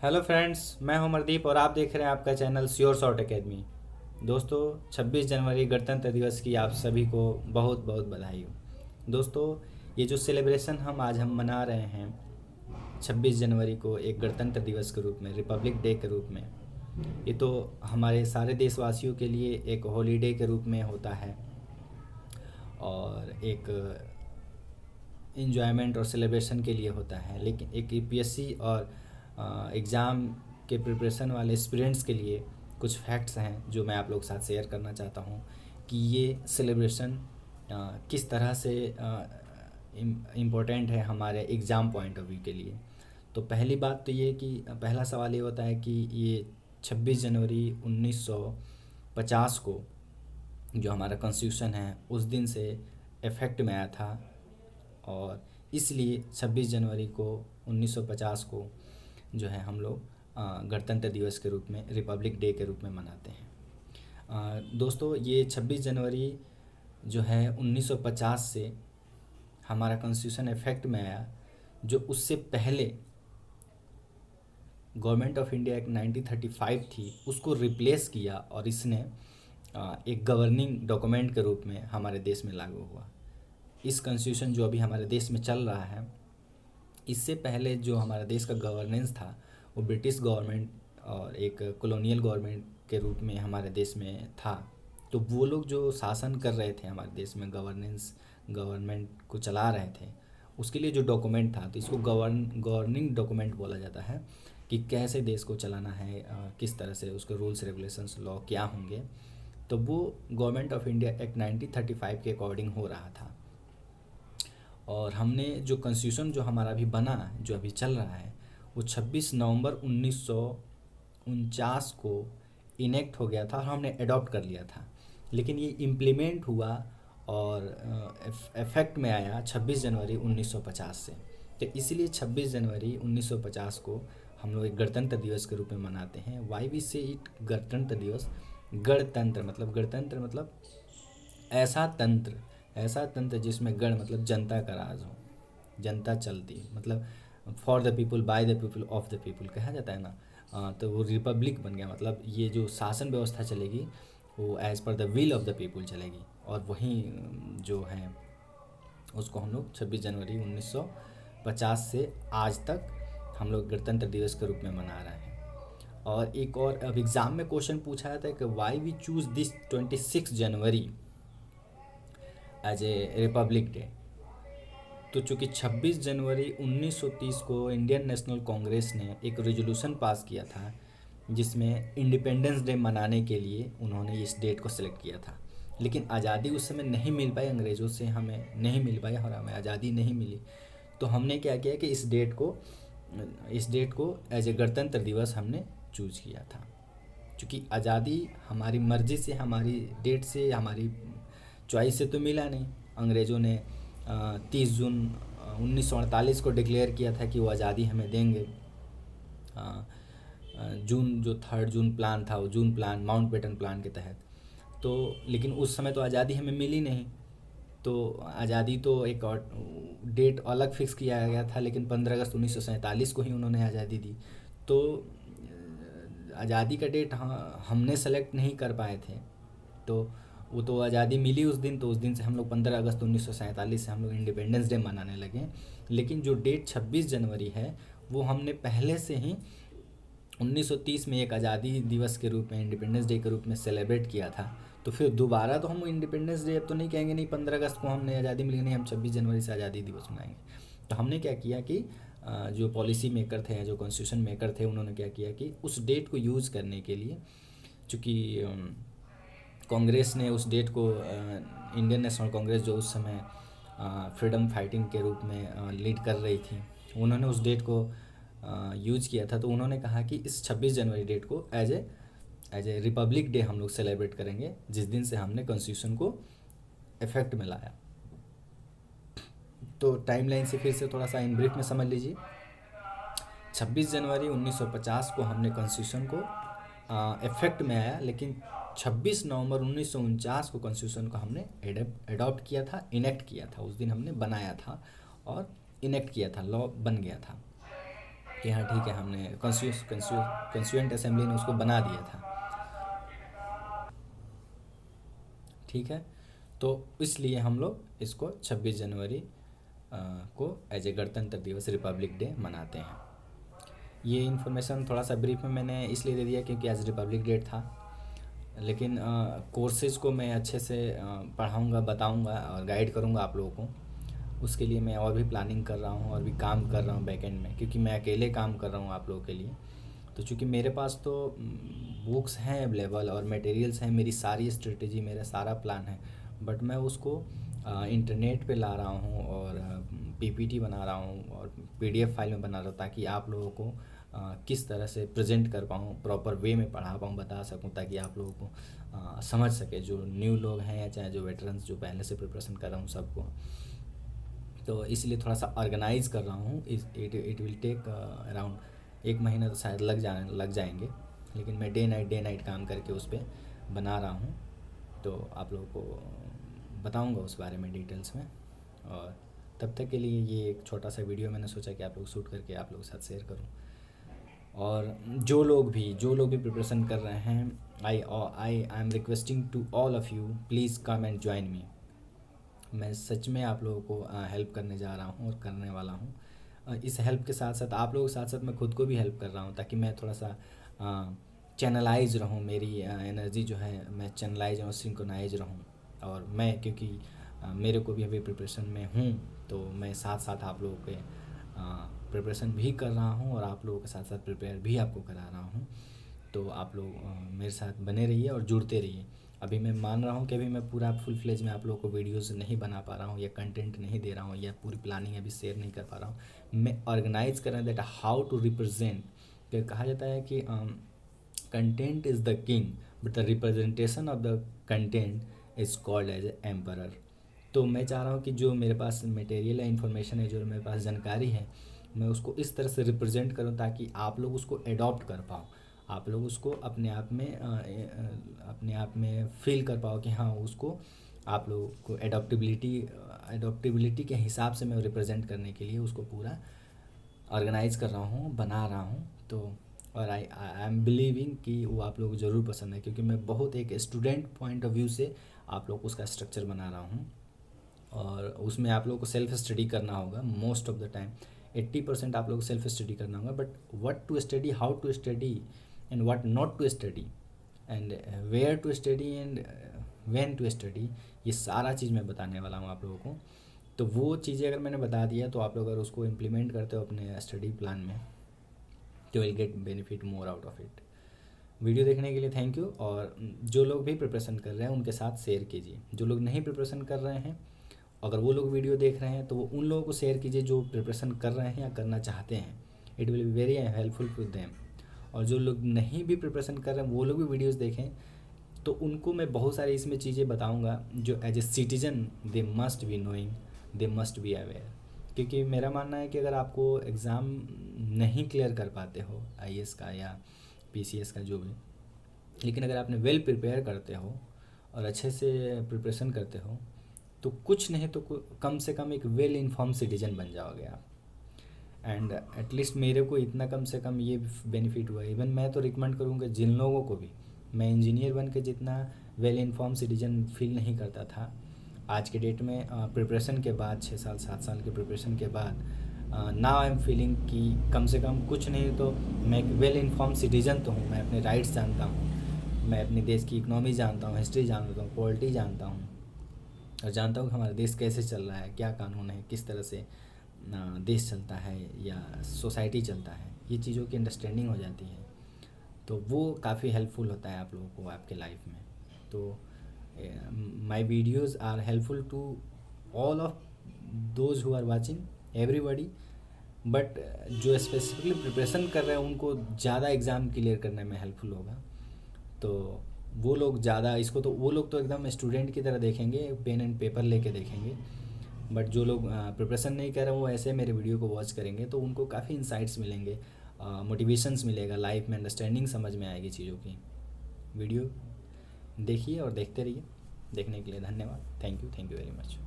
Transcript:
Hello friends, मैं हूं अमरदीप और आप देख रहे हैं आपका चैनल श्योर शॉर्ट एकेडमी। दोस्तों, 26 जनवरी गणतंत्र दिवस की आप सभी को बहुत बहुत बधाई हो। दोस्तों, ये जो सेलिब्रेशन हम मना रहे हैं 26 जनवरी को एक गणतंत्र दिवस के रूप में, रिपब्लिक डे के रूप में, ये तो हमारे सारे देशवासियों के लिए एक हॉलीडे के रूप में होता है और एक इन्जॉयमेंट और सेलिब्रेशन के लिए होता है। लेकिन एक यूपीएससी और एग्ज़ाम के प्रिपरेशन वाले स्टूडेंट्स के लिए कुछ फैक्ट्स हैं जो मैं आप लोग के साथ शेयर करना चाहता हूँ कि ये सेलिब्रेशन किस तरह से इम्पोर्टेंट है हमारे एग्ज़ाम पॉइंट ऑफ व्यू के लिए। तो पहली बात तो ये कि पहला सवाल ये होता है कि ये 26 जनवरी 1950 को जो हमारा कॉन्स्टिट्यूशन है उस दिन से इफ़ेक्ट में आया था और इसलिए 26 जनवरी को 1950 को जो है हम लोग गणतंत्र दिवस के रूप में, रिपब्लिक डे के रूप में मनाते हैं। दोस्तों, ये 26 जनवरी जो है 1950 से हमारा कॉन्स्टिट्यूशन इफेक्ट में आया, जो उससे पहले गवर्नमेंट ऑफ इंडिया एक 1935 थी उसको रिप्लेस किया और इसने एक गवर्निंग डॉक्यूमेंट के रूप में हमारे देश में लागू हुआ। इस कॉन्स्टिट्यूशन जो अभी हमारे देश में चल रहा है, इससे पहले जो हमारा देश का गवर्नेंस था वो ब्रिटिश गवर्नमेंट और एक कॉलोनियल गवर्नमेंट के रूप में हमारे देश में था। तो वो लोग जो शासन कर रहे थे हमारे देश में, गवर्नमेंट को चला रहे थे, उसके लिए जो डॉक्यूमेंट था तो इसको गवर्निंग डॉक्यूमेंट बोला जाता है कि कैसे देश को चलाना है, किस तरह से उसके रूल्स रेगुलेशंस लॉ क्या होंगे। तो वो गवर्नमेंट ऑफ इंडिया एक्ट 1935 के अकॉर्डिंग हो रहा था और हमने जो कॉन्स्टिट्यूशन जो हमारा अभी बना, जो अभी चल रहा है, वो 26 नवंबर 1949 को इनेक्ट हो गया था और हमने अडॉप्ट कर लिया था। लेकिन ये इम्प्लीमेंट हुआ और इफेक्ट में आया 26 जनवरी 1950 से। तो इसलिए 26 जनवरी 1950 को हम लोग एक गणतंत्र दिवस के रूप में मनाते हैं। वाई वी से इट गणतंत्र दिवस। गणतंत्र मतलब ऐसा तंत्र जिसमें गण मतलब जनता का राज हो, जनता चलती, मतलब for the people, by the people, of the people कहा जाता है ना। तो वो रिपब्लिक बन गया, मतलब ये जो शासन व्यवस्था चलेगी वो as per the will of the people चलेगी और वहीं जो है उसको हम लोग 26 जनवरी 1950 से आज तक हम लोग गणतंत्र दिवस के रूप में मना रहे हैं। और एक और अब एग्ज़ाम में क्वेश्चन पूछा जाता है कि why we choose this 26 January as a republic day. तो चूँकि 26 जनवरी 1930 को इंडियन नेशनल कांग्रेस ने एक रेजोल्यूशन पास किया था जिसमें इंडिपेंडेंस डे मनाने के लिए उन्होंने इस डेट को सिलेक्ट किया था। लेकिन आज़ादी उस समय नहीं मिल पाई, अंग्रेज़ों से हमें नहीं मिल पाई और हमें आज़ादी नहीं मिली। तो हमने क्या किया कि इस डेट को एज ए गणतंत्र दिवस हमने चूज़ किया था। क्योंकि आज़ादी हमारी मर्ज़ी से, हमारी डेट से, हमारी चॉइस से तो मिला नहीं। अंग्रेज़ों ने 30 जून 1948 को डिक्लेयर किया था कि वो आज़ादी हमें देंगे। जून जो 3 जून प्लान था वो जून प्लान, माउंटबेटन प्लान के तहत। तो लेकिन उस समय तो आज़ादी हमें मिली नहीं। तो आज़ादी तो एक और डेट अलग फिक्स किया गया था, लेकिन 15 अगस्त 1947 को ही उन्होंने आज़ादी दी। तो आज़ादी का डेट हमने सेलेक्ट नहीं कर पाए थे। तो वो तो आज़ादी मिली उस दिन, तो उस दिन से हम लोग 15 अगस्त 1947 से हम लोग इंडिपेंडेंस डे मनाने लगे। लेकिन जो डेट 26 जनवरी है वो हमने पहले से ही 1930 में एक आज़ादी दिवस के रूप में, इंडिपेंडेंस डे के रूप में सेलिब्रेट किया था। तो फिर दोबारा तो हम इंडिपेंडेंस डे अब तो नहीं कहेंगे, नहीं 15 अगस्त को हमने आज़ादी मिली, नहीं हम 26 जनवरी से आज़ादी दिवस मनाएंगे। तो हमने क्या किया कि जो पॉलिसी मेकर थे, जो कॉन्स्टिट्यूशन मेकर थे, उन्होंने क्या किया कि उस डेट को यूज़ करने के लिए, चूँकि कांग्रेस ने उस डेट को, इंडियन नेशनल कांग्रेस जो उस समय फ्रीडम फाइटिंग के रूप में लीड कर रही थी, उन्होंने उस डेट को यूज़ किया था। तो उन्होंने कहा कि इस 26 जनवरी डेट को एज ए रिपब्लिक डे हम लोग सेलिब्रेट करेंगे, जिस दिन से हमने कॉन्स्टिट्यूशन को इफेक्ट में लाया। तो टाइमलाइन से फिर से थोड़ा सा इन ब्रीफ में समझ लीजिए। 26 जनवरी 1950 को हमने कॉन्स्टिट्यूशन को इफेक्ट में आया, लेकिन 26 नवंबर 1949 को कॉन्स्टिट्यूशन को हमने एडॉप्ट किया था, इनेक्ट किया था। उस दिन हमने बनाया था और इनेक्ट किया था, लॉ बन गया था। कि हाँ ठीक है, हमने कॉन्स्टिट्यूएंट असेंबली ने उसको बना दिया था। ठीक है, तो इसलिए हम लोग इसको 26 जनवरी को एज ए गणतंत्र दिवस, रिपब्लिक डे मनाते हैं। ये इन्फॉर्मेशन थोड़ा सा ब्रीफ में मैंने इसलिए दे दिया क्योंकि आज रिपब्लिक डे था, लेकिन कोर्सेज़ को मैं अच्छे से पढ़ाऊँगा, बताऊँगा और गाइड करूँगा आप लोगों को। उसके लिए मैं और भी प्लानिंग कर रहा हूँ और भी काम कर रहा हूँ बैकएंड में, क्योंकि मैं अकेले काम कर रहा हूँ आप लोगों के लिए। तो चूँकि मेरे पास तो बुक्स हैं अवेलेबल और मटेरियल्स हैं, मेरी सारी स्ट्रेटेजी, मेरा सारा प्लान है, बट मैं उसको इंटरनेट पे ला रहा हूँ और पीपीटी बना रहा हूँ और पीडीएफ फाइल में बना रहा हूँ, ताकि आप लोगों को किस तरह से प्रेजेंट कर पाऊँ, प्रॉपर वे में पढ़ा पाऊँ, बता सकूँ, ताकि आप लोगों को समझ सके, जो न्यू लोग हैं या चाहे जो वेटरन्स जो पहले से प्रिपरेशन कर रहा हूँ सबको। तो इसलिए थोड़ा सा ऑर्गेनाइज कर रहा हूँ। इट विल टेक अराउंड 1 महीना तो शायद लग जाएंगे, लेकिन मैं डे नाइट काम करके उस पर बना रहा हूँ। तो आप लोगों को बताऊँगा उस बारे में डिटेल्स में। और तब तक के लिए ये एक छोटा सा वीडियो मैंने सोचा कि आप लोग शूट करके आप लोगों के साथ शेयर करूँ। और जो लोग भी प्रिपरेशन कर रहे हैं, I am requesting to all of you, please come and join me. मैं सच में आप लोगों को हेल्प करने जा रहा हूँ और करने वाला हूँ। इस हेल्प के साथ साथ आप लोगों के साथ साथ मैं खुद को भी हेल्प कर रहा हूँ, ताकि मैं थोड़ा सा चैनलाइज रहूँ, मेरी एनर्जी जो है मैं चैनलाइज और सिंक्रोनाइज रहूँ। और मैं क्योंकि मेरे को भी अभी प्रिपरेशन में हूँ, तो मैं साथ साथ आप लोगों के प्रिपरेशन भी कर रहा हूँ और आप लोगों के साथ साथ प्रिपेयर भी आपको करा रहा हूँ। तो आप लोग मेरे साथ बने रहिए और जुड़ते रहिए। अभी मैं मान रहा हूँ कि अभी मैं पूरा फुल फ्लेज में आप लोगों को वीडियोज़ नहीं बना पा रहा हूँ, या कंटेंट नहीं दे रहा हूँ, या पूरी प्लानिंग अभी शेयर नहीं कर पा रहा हूँ। मैं ऑर्गेनाइज कर रहा हूँ दैट हाउ टू रिप्रेजेंट। तो कहा जाता है कि content is the king, but the representation of the content is called as a emperor. तो मैं चाह रहा हूँ कि जो मेरे पास मटेरियल है, इन्फॉर्मेशन है, जो मेरे पास जानकारी है, मैं उसको इस तरह से रिप्रेजेंट करूँ ताकि आप लोग उसको एडॉप्ट कर पाओ, आप लोग उसको अपने आप में फील कर पाओ कि हाँ, उसको आप लोगों को एडॉप्टिबिलिटी के हिसाब से मैं रिप्रेजेंट करने के लिए उसको पूरा ऑर्गेनाइज कर रहा हूँ, बना रहा हूँ। तो और आई एम बिलीविंग कि वो आप लोगों को ज़रूर पसंद है, क्योंकि मैं बहुत एक स्टूडेंट पॉइंट ऑफ व्यू से आप लोग को उसका स्ट्रक्चर बना रहा हूँ। और उसमें आप लोगों को सेल्फ स्टडी करना होगा। मोस्ट ऑफ द टाइम 80% आप लोगों को सेल्फ स्टडी करना होगा, but what to study, how to study and what not to study, and where to study and when to study, ये सारा चीज़ मैं बताने वाला हूँ आप लोगों को। तो वो चीज़ें अगर मैंने बता दिया, तो आप लोग अगर उसको इम्प्लीमेंट करते हो अपने स्टडी प्लान में, तो will get benefit more out of it. Video देखने के लिए थैंक यू। और जो लोग भी प्रिपरेशन कर रहे हैं उनके साथ शेयर कीजिए। जो लोग नहीं प्रिपरेशन कर रहे हैं, अगर वो लोग वीडियो देख रहे हैं, तो वो उन लोगों को शेयर कीजिए जो प्रिपरेशन कर रहे हैं या करना चाहते हैं। It will be very helpful to them. और जो लोग नहीं भी प्रिपरेशन कर रहे हैं, वो लोग भी वीडियोस देखें, तो उनको मैं बहुत सारी इसमें चीज़ें बताऊंगा जो as a citizen they must be knowing, they must be aware. क्योंकि मेरा मानना है कि अगर आपको एग्ज़ाम नहीं क्लियर कर पाते हो आईएएस का या पीसीएस का जो भी, लेकिन अगर आपने वेल प्रिपेयर करते हो और अच्छे से प्रिपरेशन करते हो, तो कुछ नहीं तो कम से कम एक वेल इन्फॉर्म सिटीजन बन जाओगे आप। एंड एटलीस्ट मेरे को इतना कम से कम ये बेनिफिट हुआ। इवन मैं तो रिकमेंड करूँगा जिन लोगों को भी, मैं इंजीनियर बन के जितना वेल इन्फॉर्म सिटीजन फील नहीं करता था, आज के डेट में प्रिपरेशन के बाद 6 साल 7 साल के प्रिपरेशन के बाद नाउ आई एम फीलिंग कि कम से कम कुछ नहीं तो मैं एक वेल इन्फॉर्म सिटीजन तो हूँ। मैं अपने राइट्स जानता हूँ, मैं अपने देश की इकनॉमी जानता हूँ, हिस्ट्री जानता हूँ, पॉलिटी जानता हूँ, और जानता हूँ कि हमारा देश कैसे चल रहा है, क्या कानून है, किस तरह से देश चलता है या सोसाइटी चलता है। ये चीज़ों की अंडरस्टैंडिंग हो जाती है, तो वो काफ़ी हेल्पफुल होता है आप लोगों को आपके लाइफ में। तो my videos are helpful to all of those who are watching, everybody. But जो स्पेसिफिकली प्रिपरेशन कर रहे हैं उनको ज़्यादा एग्ज़ाम क्लियर करने में हेल्पफुल होगा। तो वो लोग ज़्यादा इसको, तो वो लोग तो एकदम स्टूडेंट की तरह देखेंगे, पेन एंड पेपर लेके देखेंगे। बट जो लोग प्रिपरेशन नहीं कर रहे वो ऐसे मेरे वीडियो को वॉच करेंगे, तो उनको काफ़ी इंसाइट्स मिलेंगे, मोटिवेशंस मिलेगा, लाइफ में अंडरस्टैंडिंग समझ में आएगी चीज़ों की। वीडियो देखिए और देखते रहिए। देखने के लिए धन्यवाद। Thank you very much.